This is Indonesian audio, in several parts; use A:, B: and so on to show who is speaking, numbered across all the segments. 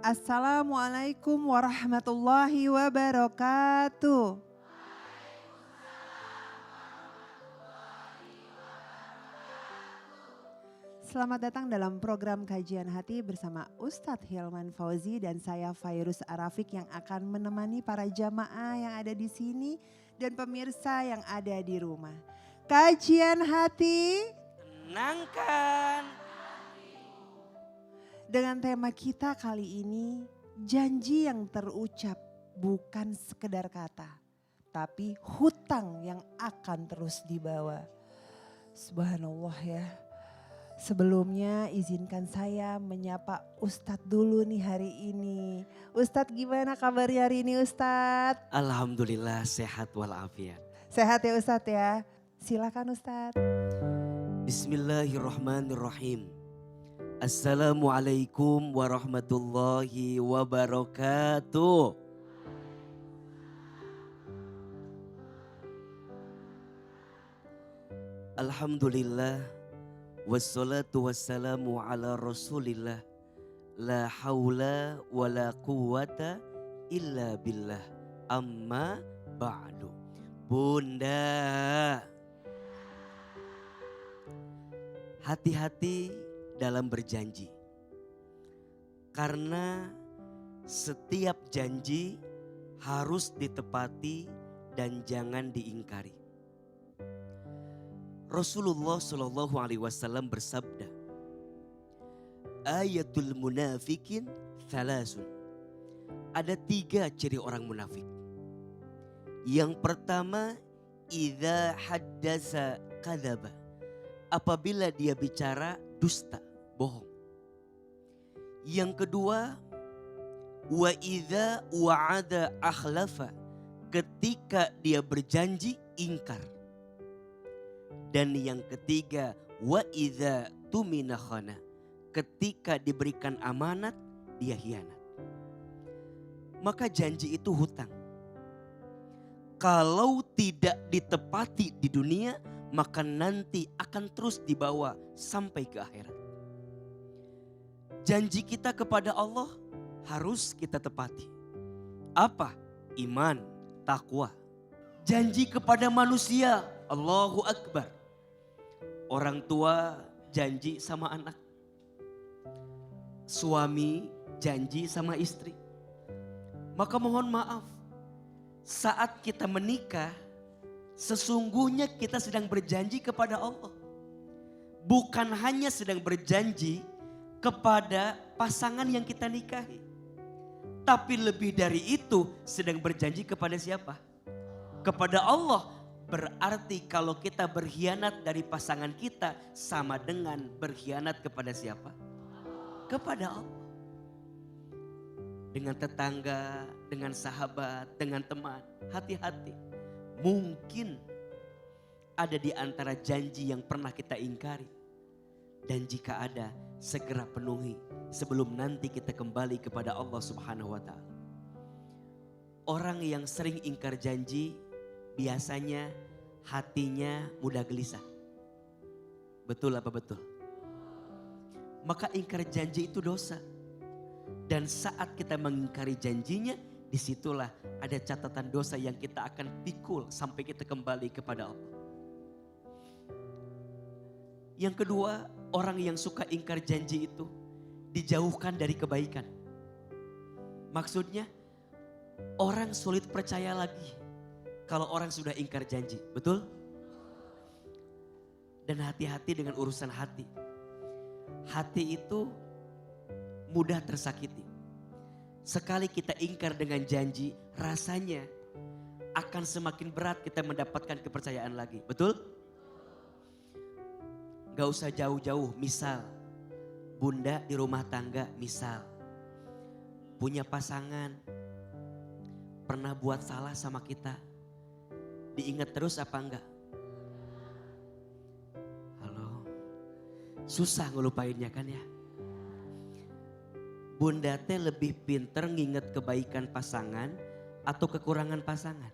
A: Assalamualaikum warahmatullahi wabarakatuh. Selamat datang dalam program Kajian Hati bersama Ustadz Hilman Fauzi dan saya Fairuz Arafik yang akan menemani para jamaah yang ada di sini dan pemirsa yang ada di rumah. Kajian Hati
B: Tenangkan.
A: dengan tema kita kali ini, janji yang terucap bukan sekedar kata, tapi hutang yang akan terus dibawa. Subhanallah ya. Sebelumnya izinkan saya menyapa Ustadz dulu nih hari ini. Ustadz gimana kabarnya hari ini Ustadz?
B: Alhamdulillah sehat walafiat.
A: Sehat ya Ustadz ya? Silakan Ustadz.
B: Bismillahirrahmanirrahim. Assalamualaikum warahmatullahi wabarakatuh. Alhamdulillah. Wassalatu wassalamu ala rasulillah. La hawla wa la quwata illa billah. Amma ba'du. Bunda, hati-hati dalam berjanji. Karena setiap janji harus ditepati dan jangan diingkari. Rasulullah Shallallahu Alaihi Wasallam bersabda, ayatul munafikin thalasun. Ada 3 ciri orang munafik. Yang pertama, idza haddasa kadzaba. Apabila dia bicara dusta, bohong. Yang kedua, wa idza wa'ada akhlafa. Ketika dia berjanji, ingkar. Dan yang ketiga, wa idza tumina khana. Ketika diberikan amanat, dia hianat. Maka janji itu hutang. Kalau tidak ditepati di dunia, maka nanti akan terus dibawa sampai ke akhirat. Janji kita kepada Allah harus kita tepati. Apa? Iman, takwa. Janji kepada manusia, Allahu Akbar. Orang tua janji sama anak. Suami janji sama istri. Maka mohon maaf, saat kita menikah, sesungguhnya kita sedang berjanji kepada Allah. Bukan hanya sedang berjanji kepada pasangan yang kita nikahi. Tapi lebih dari itu sedang berjanji kepada siapa? Kepada Allah. Berarti kalau kita berkhianat dari pasangan kita sama dengan berkhianat kepada siapa? Kepada Allah. Dengan tetangga, dengan sahabat, dengan teman. Hati-hati. Mungkin ada di antara janji yang pernah kita ingkari. Dan jika ada, segera penuhi sebelum nanti kita kembali kepada Allah Subhanahu wa Ta'ala. Orang yang sering ingkar janji biasanya hatinya mudah gelisah. Betul apa betul? Maka ingkar janji itu dosa. Dan saat kita mengingkari janjinya, disitulah ada catatan dosa yang kita akan pikul sampai kita kembali kepada Allah. Yang kedua, orang yang suka ingkar janji itu dijauhkan dari kebaikan. Maksudnya, orang sulit percaya lagi kalau orang sudah ingkar janji, betul? Dan hati-hati dengan urusan hati. Hati itu mudah tersakiti. Sekali kita ingkar dengan janji, rasanya akan semakin berat kita mendapatkan kepercayaan lagi, betul? Gak usah jauh-jauh, misal bunda di rumah tangga, misal punya pasangan, pernah buat salah sama kita. Diingat terus apa enggak? Halo. Susah ngelupainnya kan ya. Bunda teh lebih pinter nginget kebaikan pasangan atau kekurangan pasangan?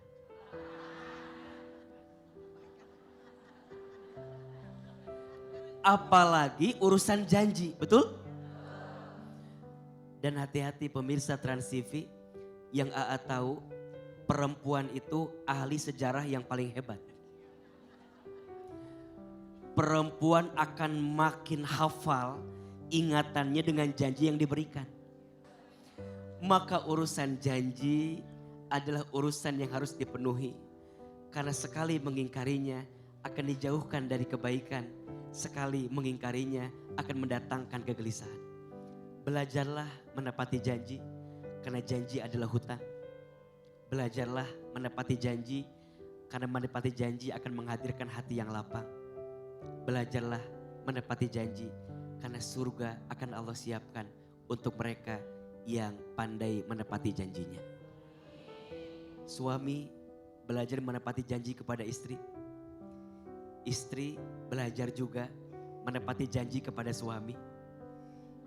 B: Apalagi urusan janji, betul? Dan hati-hati pemirsa Trans TV, yang AA tahu perempuan itu ahli sejarah yang paling hebat. Perempuan akan makin hafal ingatannya dengan janji yang diberikan. Maka urusan janji adalah urusan yang harus dipenuhi. Karena sekali mengingkarinya akan dijauhkan dari kebaikan. Sekali mengingkarinya akan mendatangkan kegelisahan. Belajarlah menepati janji, karena janji adalah hutang. Belajarlah menepati janji, karena menepati janji akan menghadirkan hati yang lapang. Belajarlah menepati janji, karena surga akan Allah siapkan untuk mereka yang pandai menepati janjinya. Suami belajar menepati janji kepada istri. Istri belajar juga menepati janji kepada suami.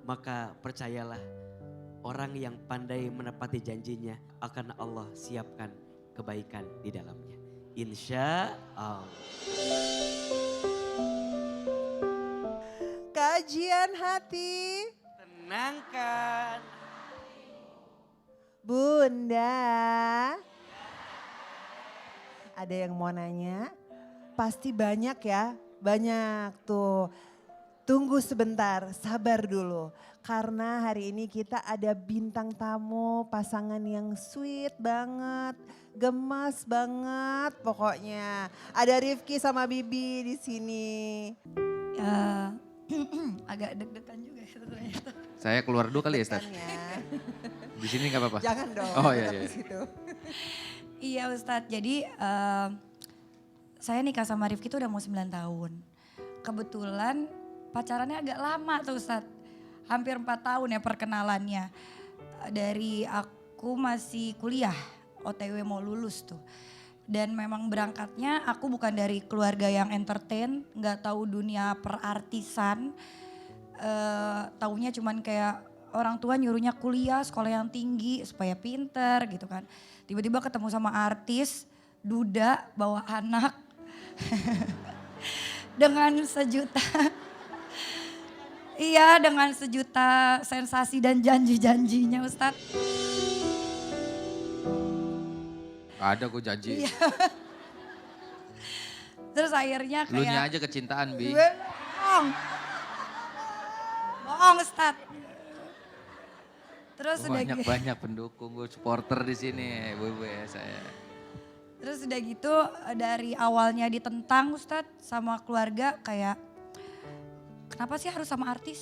B: Maka percayalah, orang yang pandai menepati janjinya akan Allah siapkan kebaikan di dalamnya. Insya Allah.
A: Kajian hati.
B: Tenangkan.
A: Bunda. Ada yang mau nanya? Pasti banyak ya, banyak tuh. Tunggu sebentar, sabar dulu. Karena hari ini kita ada bintang tamu, pasangan yang sweet banget, gemas banget pokoknya. Ada Rifki sama Bibi di sini.
C: Agak deg-degan juga ya ternyata.
D: Saya keluar dulu kali ya, Ustaz?
A: Deg-degannya.
D: Di sini nggak apa-apa?
A: Jangan dong,
D: Oh iya,
A: tetap
D: iya.
A: di situ.
C: Iya Ustadz, jadi saya nikah sama Rifki itu udah mau 9 tahun. Kebetulan pacarannya agak lama tuh Ustadz. Hampir 4 tahun ya perkenalannya. Dari aku masih kuliah, OTW mau lulus tuh. Dan memang berangkatnya aku bukan dari keluarga yang entertain, nggak tahu dunia perartisan. Taunya cuman kayak orang tua nyuruhnya kuliah, sekolah yang tinggi supaya pinter gitu kan. Tiba-tiba ketemu sama artis, duda, bawa anak. Dengan sejuta, iya dengan sejuta sensasi dan janji-janjinya Ustadz.
D: Ada kok janji.
C: Iya. Terus akhirnya
D: Lunya
C: kayak,
D: aja kecintaan, Bi.
C: bohong. Bohong Ustadz. Terus udah gitu.
D: Banyak pendukung, gue supporter di sini, ibu-ibu ya saya.
C: Terus udah gitu dari awalnya ditentang Ustadz sama keluarga kayak kenapa sih harus sama artis?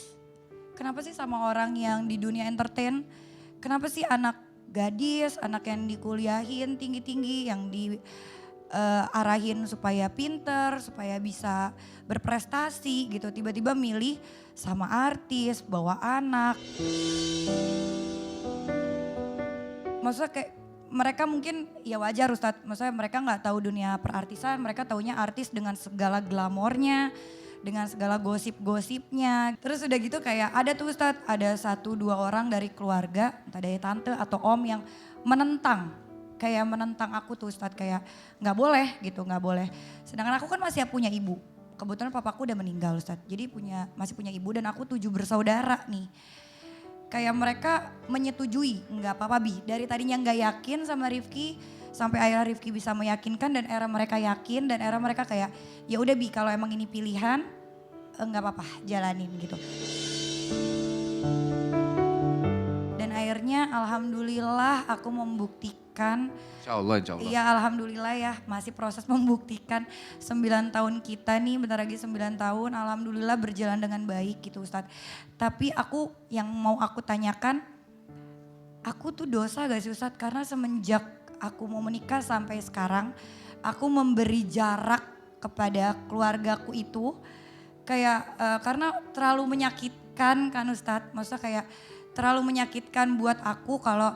C: Kenapa sih sama orang yang di dunia entertain? Kenapa sih anak gadis, anak yang dikuliahin tinggi-tinggi, yang diarahin supaya pinter, supaya bisa berprestasi gitu. Tiba-tiba milih sama artis, bawa anak. Maksudnya kayak mereka mungkin ya wajar Ustadz, maksudnya mereka nggak tahu dunia perartisan, mereka taunya artis dengan segala glamornya, dengan segala gosip-gosipnya. Terus udah gitu kayak ada tuh Ustadz, ada 1-2 orang dari keluarga, entah dari tante atau om yang menentang. Kayak menentang aku tuh Ustadz, kayak nggak boleh gitu, nggak boleh. Sedangkan aku kan masih punya ibu. Kebetulan papaku udah meninggal Ustadz, jadi masih punya ibu dan aku 7 bersaudara nih. Kayak mereka menyetujui, nggak apa-apa Bi. Dari tadinya nggak yakin sama Rifki, sampai akhirnya Rifki bisa meyakinkan dan era mereka yakin dan era mereka kayak ya udah Bi kalau emang ini pilihan nggak apa-apa jalanin gitu. Dan akhirnya alhamdulillah aku membuktikan.
D: Insya Allah, insya Allah.
C: Iya alhamdulillah ya masih proses membuktikan 9 tahun kita nih bentar lagi 9 tahun alhamdulillah berjalan dengan baik gitu Ustadz. Tapi yang mau aku tanyakan, aku tuh dosa gak sih Ustadz? Karena semenjak aku mau menikah sampai sekarang, aku memberi jarak kepada keluargaku itu. Kayak karena terlalu menyakitkan kan Ustadz. Maksudnya kayak terlalu menyakitkan buat aku kalau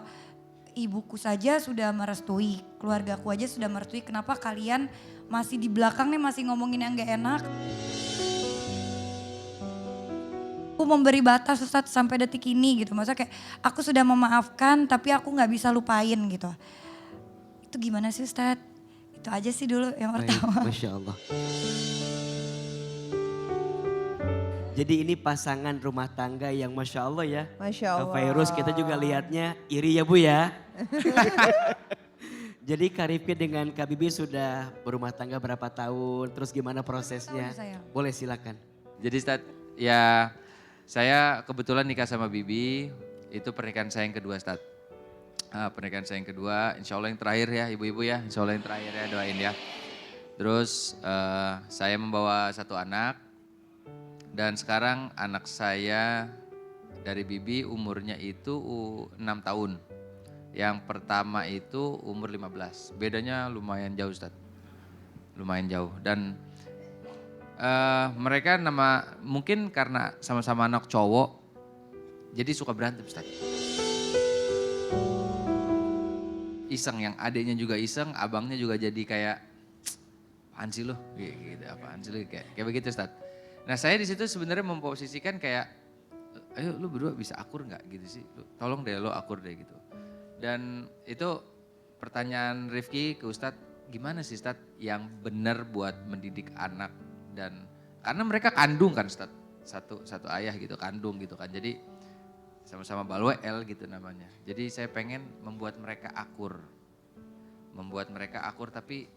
C: ibuku saja sudah merestui, keluargaku aja sudah merestui. Kenapa kalian masih di belakang nih masih ngomongin yang gak enak? Aku memberi batas Ustadz sampai detik ini gitu. Maksudnya kayak aku sudah memaafkan tapi aku gak bisa lupain gitu. Itu gimana sih Ustadz? Itu aja sih dulu yang pertama.
B: Masya Allah. Jadi ini pasangan rumah tangga yang Masya Allah ya.
A: Masya Allah.
B: Virus kita juga lihatnya iri ya Bu ya. Jadi Kak Rifki dengan Kak Bibi sudah berumah tangga berapa tahun? Terus gimana prosesnya?
C: Tahun, sayang.
B: Boleh silakan.
D: Jadi Ustadz, ya saya kebetulan nikah sama Bibi, itu pernikahan saya yang kedua Ustadz. Pernikahan saya yang kedua, insya Allah yang terakhir ya ibu-ibu ya, insya Allah yang terakhir ya doain ya. Terus saya membawa satu anak dan sekarang anak saya dari Bibi umurnya itu 6 tahun. Yang pertama itu umur 15, bedanya lumayan jauh Ustadz, lumayan jauh. Dan mereka mungkin karena sama-sama anak cowok, jadi suka berantem Ustadz. Iseng, yang adiknya juga iseng, abangnya juga jadi kayak, apaan sih lo? Gitu, apaan sih lo? Kayak begitu Ustadz. Nah saya di situ sebenarnya memposisikan kayak, ayo lu berdua bisa akur nggak gitu sih? Tolong deh lo akur deh gitu. Dan itu pertanyaan Rifki ke Ustadz, gimana sih Ustadz yang benar buat mendidik anak, dan karena mereka kandung kan Ustadz, satu ayah gitu, kandung gitu kan, jadi sama-sama Balwel gitu namanya. Jadi saya pengen membuat mereka akur, tapi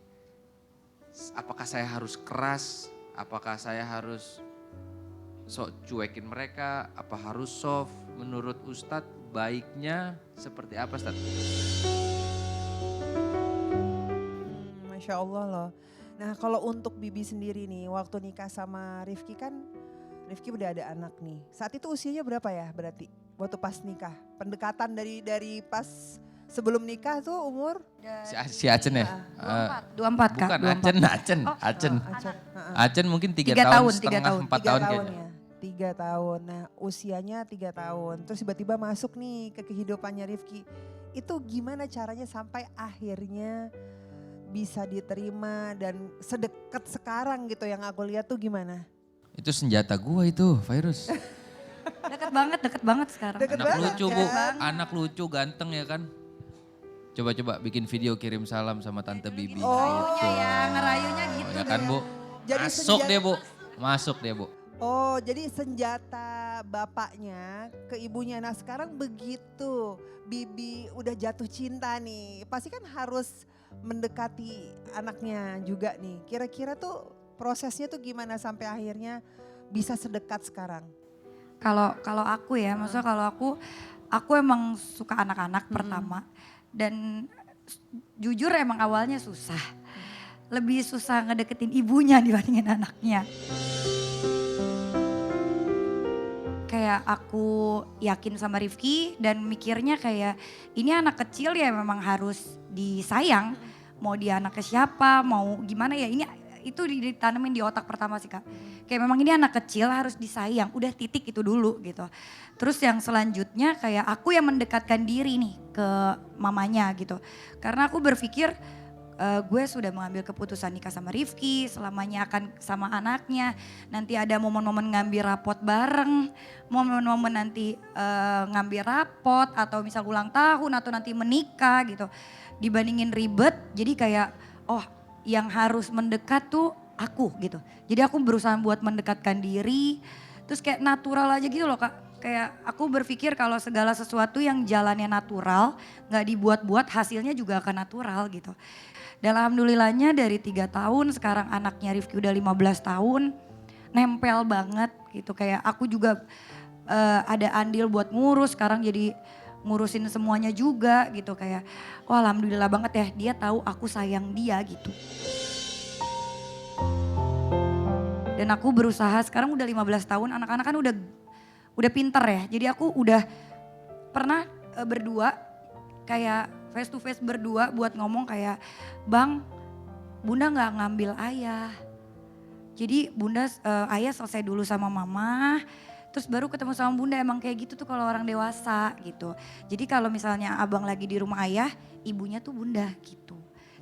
D: apakah saya harus keras, apakah saya harus sok cuekin mereka, apa harus soft? Menurut Ustadz baiknya seperti apa Ustadz?
A: Masya Allah loh. Nah kalau untuk Bibi sendiri nih, waktu nikah sama Rifki kan, Rifki udah ada anak nih. Saat itu usianya berapa ya berarti waktu pas nikah? Pendekatan dari pas sebelum nikah tuh umur?
D: Si Acen ya?
C: 24 Kak.
D: Bukan
C: 24.
D: Acen.
A: Acen.
D: Acen mungkin 3
C: 3
D: tahun,
C: tahun,
D: setengah,
C: 3 tahun.
D: 4 tahun
A: tahun
D: kayaknya.
A: ya. 3 tahun. Nah usianya 3 tahun. Terus tiba-tiba masuk nih ke kehidupannya Rifki. Itu gimana caranya sampai akhirnya bisa diterima dan sedekat sekarang gitu, yang aku lihat tuh gimana?
D: Itu senjata gua itu, virus.
C: Deket banget sekarang.
A: Deket
D: Anak
A: banget
D: lucu Bu,
A: kan?
D: anak lucu ganteng ya kan. Coba-coba bikin video kirim salam sama Tante Bibi.
C: Ngerayunya ya, ngerayunya gitu.
D: Ya kan Bu,
A: Jadi
D: masuk dia Bu, masuk dia Bu.
A: Oh jadi senjata bapaknya ke ibunya. Nah sekarang begitu Bibi udah jatuh cinta nih, pasti kan harus mendekati anaknya juga nih. Kira-kira tuh prosesnya tuh gimana sampai akhirnya bisa sedekat sekarang?
C: Kalau aku ya, maksudnya kalau aku emang suka anak-anak pertama, dan jujur emang awalnya susah. Lebih susah ngedeketin ibunya dibandingin anaknya. Kayak aku yakin sama Rifki dan mikirnya kayak ini anak kecil ya memang harus disayang. Mau dia anak ke siapa, mau gimana ya, ini itu ditanemin di otak pertama sih Kak. Kayak memang ini anak kecil harus disayang, udah titik itu dulu gitu. Terus yang selanjutnya kayak aku yang mendekatkan diri nih ke mamanya gitu. Karena aku berpikir gue sudah mengambil keputusan nikah sama Rifki, selamanya akan sama anaknya. Nanti ada momen-momen ngambil rapot bareng, momen-momen nanti ngambil rapot atau misal ulang tahun atau nanti menikah gitu. Dibandingin ribet, jadi kayak oh yang harus mendekat tuh aku gitu. Jadi aku berusaha buat mendekatkan diri, terus kayak natural aja gitu loh Kak. Kayak aku berpikir kalau segala sesuatu yang jalannya natural, gak dibuat-buat, hasilnya juga akan natural gitu. Dan alhamdulillahnya dari 3 tahun sekarang anaknya Rifki udah 15 tahun, nempel banget gitu. Kayak aku juga ada andil buat ngurus, sekarang jadi ngurusin semuanya juga gitu. Kayak wah alhamdulillah banget ya, dia tahu aku sayang dia gitu. Dan aku berusaha sekarang udah 15 tahun, anak-anak kan udah pinter ya. Jadi aku udah pernah berdua kayak face to face berdua buat ngomong kayak, Bang, Bunda gak ngambil ayah. Jadi Bunda, ayah selesai dulu sama mama, terus baru ketemu sama Bunda. Emang kayak gitu tuh kalau orang dewasa gitu. Jadi kalau misalnya abang lagi di rumah ayah, ibunya tuh Bunda gitu.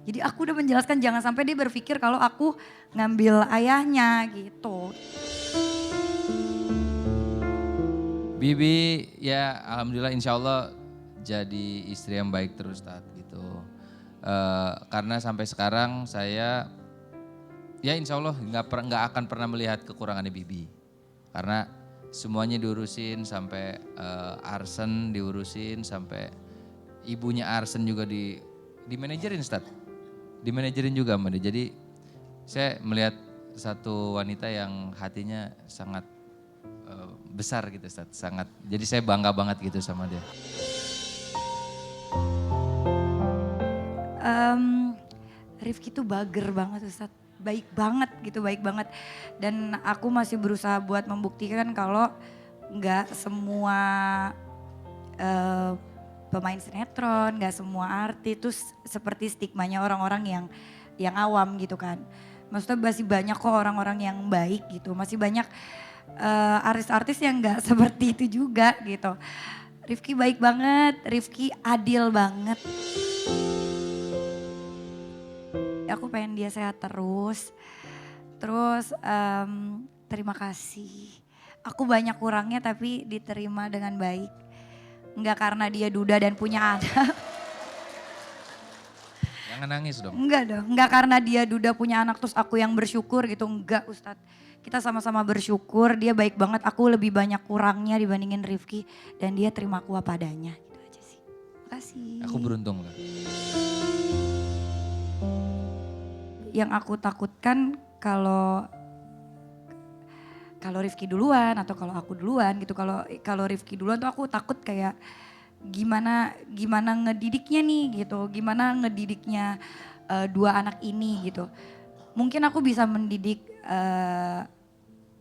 C: Jadi aku udah menjelaskan jangan sampai dia berpikir kalau aku ngambil ayahnya gitu.
D: Bibi ya alhamdulillah insya Allah jadi istri yang baik terus Tat gitu. Karena sampai sekarang saya ya insya Allah nggak akan pernah melihat kekurangannya Bibi. Karena semuanya diurusin sampai Arsen diurusin, sampai ibunya Arsen juga di manajerin Ustaz. Di manajerin juga sama dia. Jadi saya melihat satu wanita yang hatinya sangat besar gitu Ustaz. Sangat, jadi saya bangga banget gitu sama dia.
C: Rifki tuh bager banget Ustaz, baik banget gitu, baik banget. Dan aku masih berusaha buat membuktikan kalau nggak semua pemain sinetron, nggak semua artis itu seperti stigmanya orang-orang yang awam gitu kan. Maksudnya masih banyak kok orang-orang yang baik gitu, masih banyak artis-artis yang nggak seperti itu juga gitu. Rifki baik banget, Rifki adil banget. Aku pengen dia sehat terus. Terus terima kasih. Aku banyak kurangnya tapi diterima dengan baik. Enggak karena dia duda dan punya anak.
D: Jangan nangis dong.
C: Enggak dong, enggak karena dia duda punya anak terus aku yang bersyukur gitu. Enggak Ustadz. Kita sama-sama bersyukur, dia baik banget. Aku lebih banyak kurangnya dibandingin Rifki. Dan dia terima aku apa adanya. Gitu aja sih. Makasih.
D: Aku beruntung loh.
C: Yang aku takutkan kalau Rifki duluan atau kalau aku duluan gitu. Kalau Rifki duluan tuh aku takut kayak gimana ngedidiknya nih gitu. Gimana ngedidiknya dua anak ini gitu. Mungkin aku bisa mendidik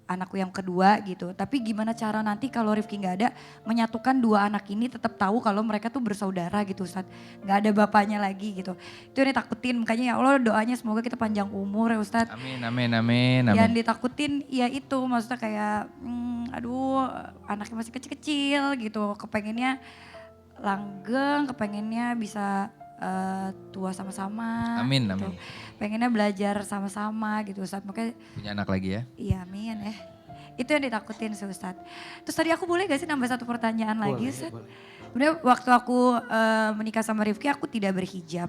C: anakku yang kedua gitu. Tapi gimana cara nanti kalau Rifki gak ada menyatukan dua anak ini tetap tahu kalau mereka tuh bersaudara gitu Ustadz. Gak ada bapaknya lagi gitu. Itu yang ditakutin, makanya ya Allah doanya semoga kita panjang umur ya Ustadz.
D: Amin, amin, amin, amin.
C: Yang ditakutin ya itu maksudnya kayak aduh anaknya masih kecil-kecil gitu. Kepengennya langgeng, kepengennya bisa tua sama-sama.
D: Amin,
C: gitu.
D: amin.
C: Pengennya belajar sama-sama gitu Ustadz. Makanya
D: Punya anak lagi ya?
C: iya amin ya. Itu yang ditakutin sih Ustadz. Terus tadi aku boleh gak sih nambah satu pertanyaan lagi Ustadz? Sebenarnya waktu aku menikah sama Rifki aku tidak berhijab.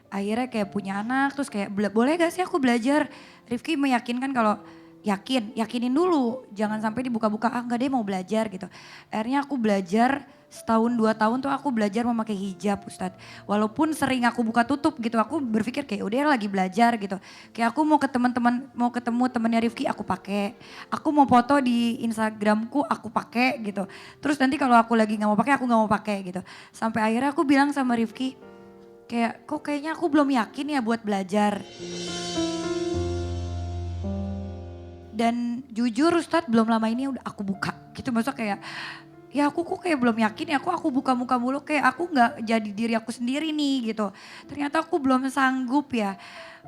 C: Akhirnya kayak punya anak terus kayak boleh gak sih aku belajar? Rifki meyakinkan kalau yakinin dulu. Jangan sampai dibuka-buka, enggak deh mau belajar gitu. Akhirnya aku belajar setahun 2 tahun tuh aku belajar memakai hijab Ustadz. Walaupun sering aku buka tutup gitu, aku berpikir kayak udah lagi belajar gitu. Kayak aku mau ketemu temennya Rifki aku pakai. Aku mau foto di Instagramku aku pakai gitu. Terus nanti kalau aku lagi nggak mau pakai aku nggak mau pakai gitu. Sampai akhirnya aku bilang sama Rifki, kayak kok kayaknya aku belum yakin ya buat belajar. Dan jujur Ustadz belum lama ini udah aku buka gitu. Maksudnya kayak ya aku kok kayak belum yakin ya, aku buka-buka mulu kayak aku gak jadi diri aku sendiri nih gitu. Ternyata aku belum sanggup ya.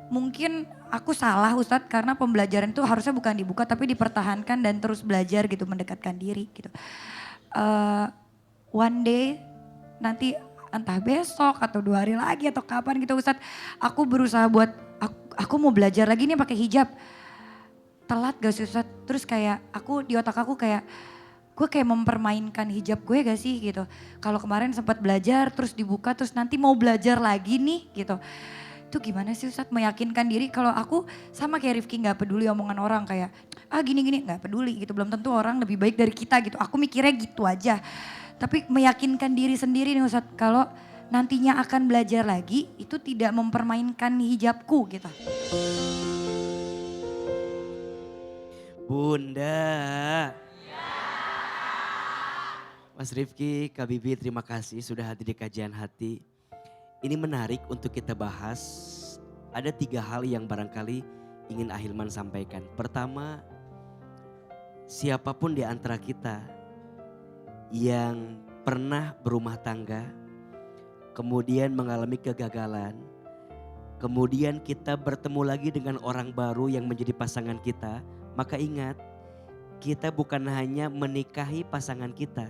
C: Mungkin aku salah Ustadz karena pembelajaran itu harusnya bukan dibuka tapi dipertahankan dan terus belajar gitu, mendekatkan diri gitu. One day nanti entah besok atau 2 hari lagi atau kapan gitu Ustadz. Aku berusaha buat, aku mau belajar lagi nih pakai hijab. Telat gak sih Ustadz? Terus kayak di otak aku kayak, gue kayak mempermainkan hijab gue gak sih gitu. Kalau kemarin sempat belajar terus dibuka terus nanti mau belajar lagi nih gitu. Itu gimana sih Ustadz meyakinkan diri kalau aku sama kayak Rifki gak peduli omongan orang kayak gini-gini gak peduli gitu. Belum tentu orang lebih baik dari kita gitu. Aku mikirnya gitu aja. Tapi meyakinkan diri sendiri nih Ustadz kalau nantinya akan belajar lagi itu tidak mempermainkan hijabku gitu.
B: Bunda. Mas Rifki, Kak Bibi terima kasih sudah hadir di kajian hati. Ini menarik untuk kita bahas. Ada 3 hal yang barangkali ingin Ahilman sampaikan. Pertama, siapapun di antara kita yang pernah berumah tangga, kemudian mengalami kegagalan, kemudian kita bertemu lagi dengan orang baru yang menjadi pasangan kita, maka ingat, kita bukan hanya menikahi pasangan kita.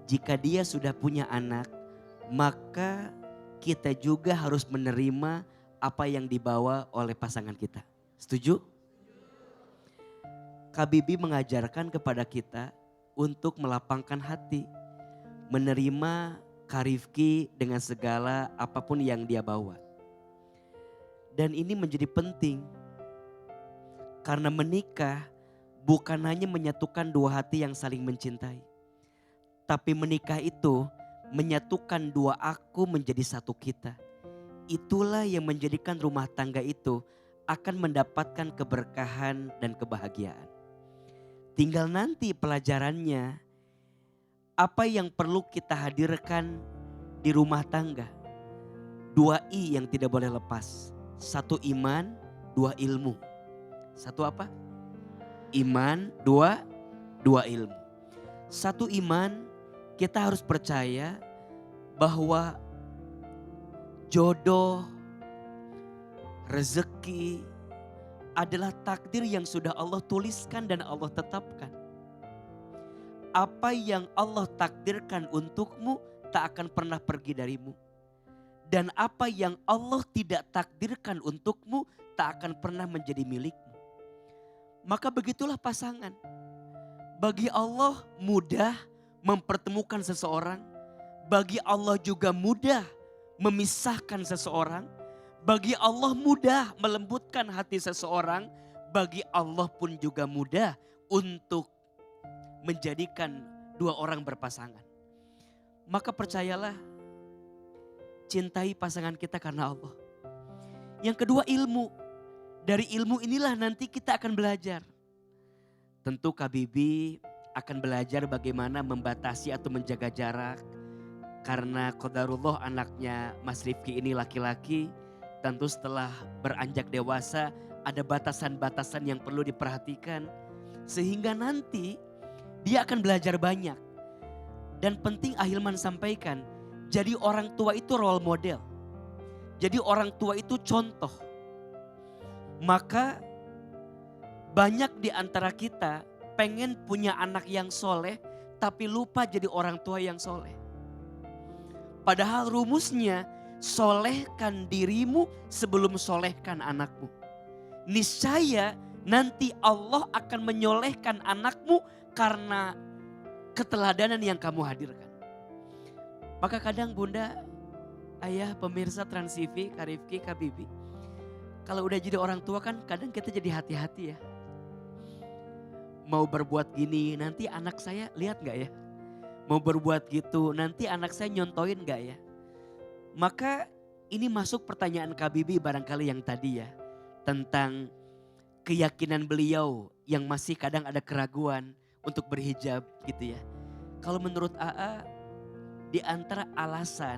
B: Jika dia sudah punya anak, maka kita juga harus menerima apa yang dibawa oleh pasangan kita. Setuju? Kak Bibi mengajarkan kepada kita untuk melapangkan hati. Menerima Kak Rifki dengan segala apapun yang dia bawa. Dan ini menjadi penting. Karena menikah bukan hanya menyatukan dua hati yang saling mencintai. Tapi menikah itu menyatukan dua aku menjadi satu kita. Itulah yang menjadikan rumah tangga itu akan mendapatkan keberkahan dan kebahagiaan. Tinggal nanti pelajarannya, apa yang perlu kita hadirkan di rumah tangga. 2 I yang tidak boleh lepas. 1 iman, 2 ilmu. 1 apa? Iman, 2 ilmu. 1 iman, kita harus percaya bahwa jodoh, rezeki adalah takdir yang sudah Allah tuliskan dan Allah tetapkan. Apa yang Allah takdirkan untukmu tak akan pernah pergi darimu. Dan apa yang Allah tidak takdirkan untukmu tak akan pernah menjadi milikmu. Maka begitulah pasangan. Bagi Allah mudah mempertemukan seseorang. Bagi Allah juga mudah memisahkan seseorang. Bagi Allah mudah melembutkan hati seseorang. Bagi Allah pun juga mudah untuk menjadikan 2 orang berpasangan. Maka percayalah, cintai pasangan kita karena Allah. Yang kedua ilmu. Dari ilmu inilah nanti kita akan belajar. Tentu Kak Bibi akan belajar bagaimana membatasi atau menjaga jarak. Karena qadarullah anaknya Mas Rifki ini laki-laki. Tentu setelah beranjak dewasa ada batasan-batasan yang perlu diperhatikan. Sehingga nanti dia akan belajar banyak. Dan penting Ahilman sampaikan, jadi orang tua itu role model. Jadi orang tua itu contoh. Maka banyak di antara kita pengen punya anak yang soleh tapi lupa jadi orang tua yang soleh. Padahal rumusnya solehkan dirimu sebelum solehkan anakmu. Niscaya nanti Allah akan menyolehkan anakmu karena keteladanan yang kamu hadirkan. Maka kadang bunda, ayah, pemirsa Trans TV, Kak Rifki, Kak Bibi. Kalau udah jadi orang tua kan kadang kita jadi hati-hati ya. Mau berbuat gini nanti anak saya lihat gak ya? Mau berbuat gitu nanti anak saya nyontoin gak ya? Maka ini masuk pertanyaan Kak Bibi barangkali yang tadi ya. Tentang keyakinan beliau yang masih kadang ada keraguan untuk berhijab gitu ya. Kalau menurut AA di antara alasan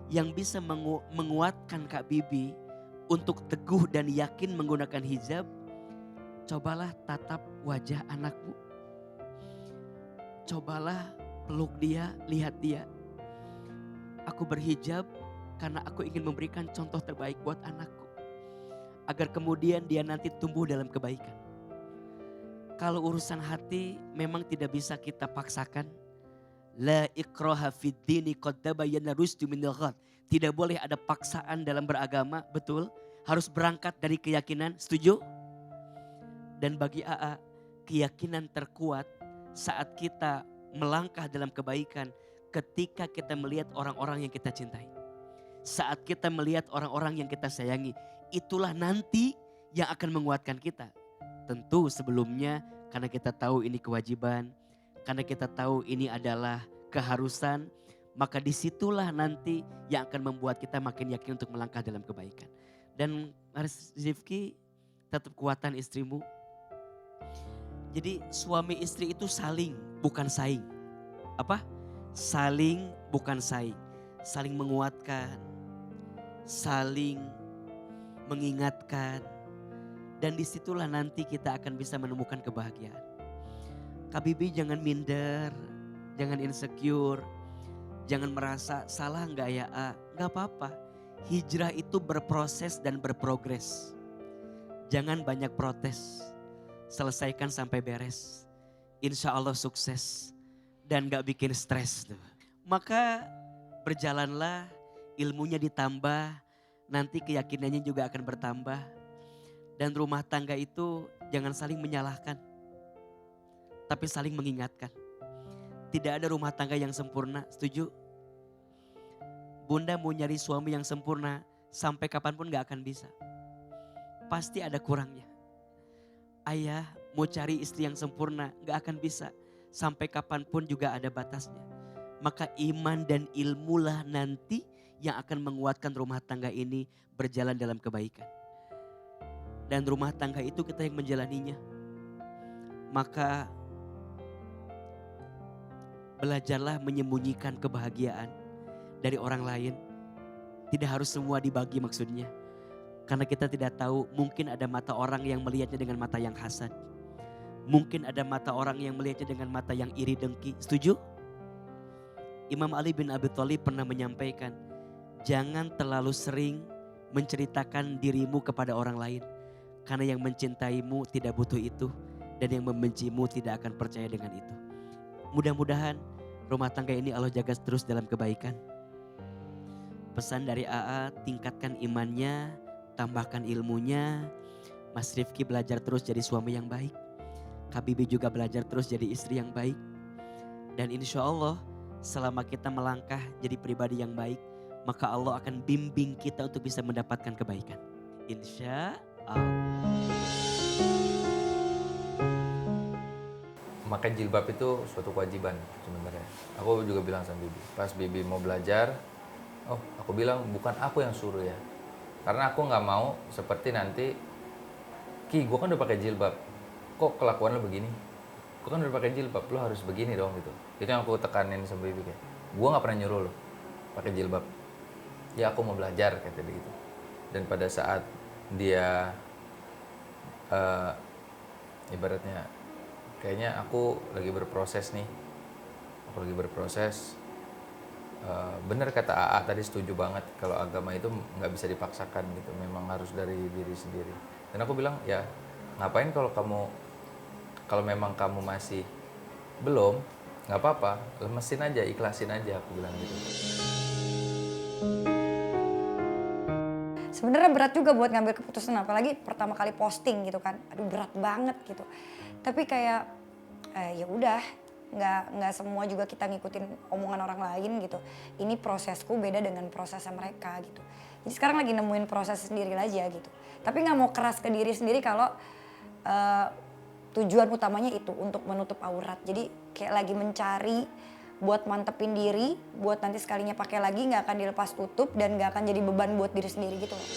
B: yang bisa menguatkan Kak Bibi untuk teguh dan yakin menggunakan hijab, cobalah tatap wajah anakmu. Cobalah peluk dia, lihat dia. Aku berhijab karena aku ingin memberikan contoh terbaik buat anakku. Agar kemudian dia nanti tumbuh dalam kebaikan. Kalau urusan hati memang tidak bisa kita paksakan. La ikraha fid dini qad tabayyana rusdu minal ghad. Tidak boleh ada paksaan dalam beragama, betul? Harus berangkat dari keyakinan, setuju? Dan bagi AA, keyakinan terkuat saat kita melangkah dalam kebaikan ketika kita melihat orang-orang yang kita cintai. Saat kita melihat orang-orang yang kita sayangi, itulah nanti yang akan menguatkan kita. Tentu sebelumnya karena kita tahu ini kewajiban, karena kita tahu ini adalah keharusan, maka disitulah nanti yang akan membuat kita makin yakin untuk melangkah dalam kebaikan. Dan Mas Rifki, tetap kuatan istrimu. Jadi suami istri itu saling, bukan saing. Apa? Saling, bukan saing. Saling menguatkan, saling mengingatkan. Dan disitulah nanti kita akan bisa menemukan kebahagiaan. Kak Bibi jangan minder, jangan insecure. Jangan merasa salah enggak ya A, enggak apa-apa. Hijrah itu berproses dan berprogres. Jangan banyak protes. Selesaikan sampai beres. Insya Allah sukses. Dan gak bikin stres tuh. Maka berjalanlah, ilmunya ditambah. Nanti keyakinannya juga akan bertambah. Dan rumah tangga itu jangan saling menyalahkan. Tapi saling mengingatkan. Tidak ada rumah tangga yang sempurna, setuju? Bunda mau nyari suami yang sempurna sampai kapanpun gak akan bisa. Pasti ada kurangnya. Ayah mau cari istri yang sempurna, gak akan bisa. Sampai kapanpun juga ada batasnya. Maka iman dan ilmulah nanti yang akan menguatkan rumah tangga ini berjalan dalam kebaikan. Dan rumah tangga itu kita yang menjalaninya. Maka belajarlah menyembunyikan kebahagiaan dari orang lain. Tidak harus semua dibagi maksudnya. Karena kita tidak tahu, mungkin ada mata orang yang melihatnya dengan mata yang hasad. Mungkin ada mata orang yang melihatnya dengan mata yang iri dengki. Setuju? Imam Ali bin Abi Thalib pernah menyampaikan, jangan terlalu sering menceritakan dirimu kepada orang lain. Karena yang mencintaimu tidak butuh itu. Dan yang membencimu tidak akan percaya dengan itu. Mudah-mudahan rumah tangga ini Allah jaga terus dalam kebaikan. Pesan dari AA, tingkatkan imannya, tambahkan ilmunya. Mas Rifki belajar terus jadi suami yang baik. Kak Bibi juga belajar terus jadi istri yang baik. Dan insya Allah selama kita melangkah jadi pribadi yang baik, maka Allah akan bimbing kita untuk bisa mendapatkan kebaikan. Insya Allah.
D: Maka jilbab itu suatu kewajiban sebenarnya. Aku juga bilang sama Bibi, pas Bibi mau belajar, oh aku bilang bukan aku yang suruh ya. Karena aku nggak mau seperti nanti, Ki gue kan udah pakai jilbab, kok kelakuan lo begini? Gue kan udah pakai jilbab, lo harus begini dong gitu. Itu yang aku tekanin sama Bibi kayak, gue nggak pernah nyuruh lo pakai jilbab. Ya aku mau belajar kata dia gitu. Dan pada saat dia ibaratnya kayaknya aku lagi berproses nih, bener kata AA tadi, setuju banget kalau agama itu nggak bisa dipaksakan gitu, memang harus dari diri sendiri. Dan aku bilang ya ngapain kalau memang kamu masih belum, nggak apa-apa, lemesin aja, ikhlasin aja, aku bilang gitu.
C: Sebenarnya berat juga buat ngambil keputusan, apalagi pertama kali posting gitu kan. Aduh berat banget gitu. Tapi kayak ya udah, nggak semua juga kita ngikutin omongan orang lain gitu. Ini prosesku beda dengan prosesnya mereka gitu. Jadi sekarang lagi nemuin proses sendiri aja gitu. Tapi nggak mau keras ke diri sendiri kalau tujuan utamanya itu untuk menutup aurat. Jadi kayak lagi mencari buat mantepin diri, buat nanti sekalinya pakai lagi nggak akan dilepas tutup dan nggak akan jadi beban buat diri sendiri gitu loh.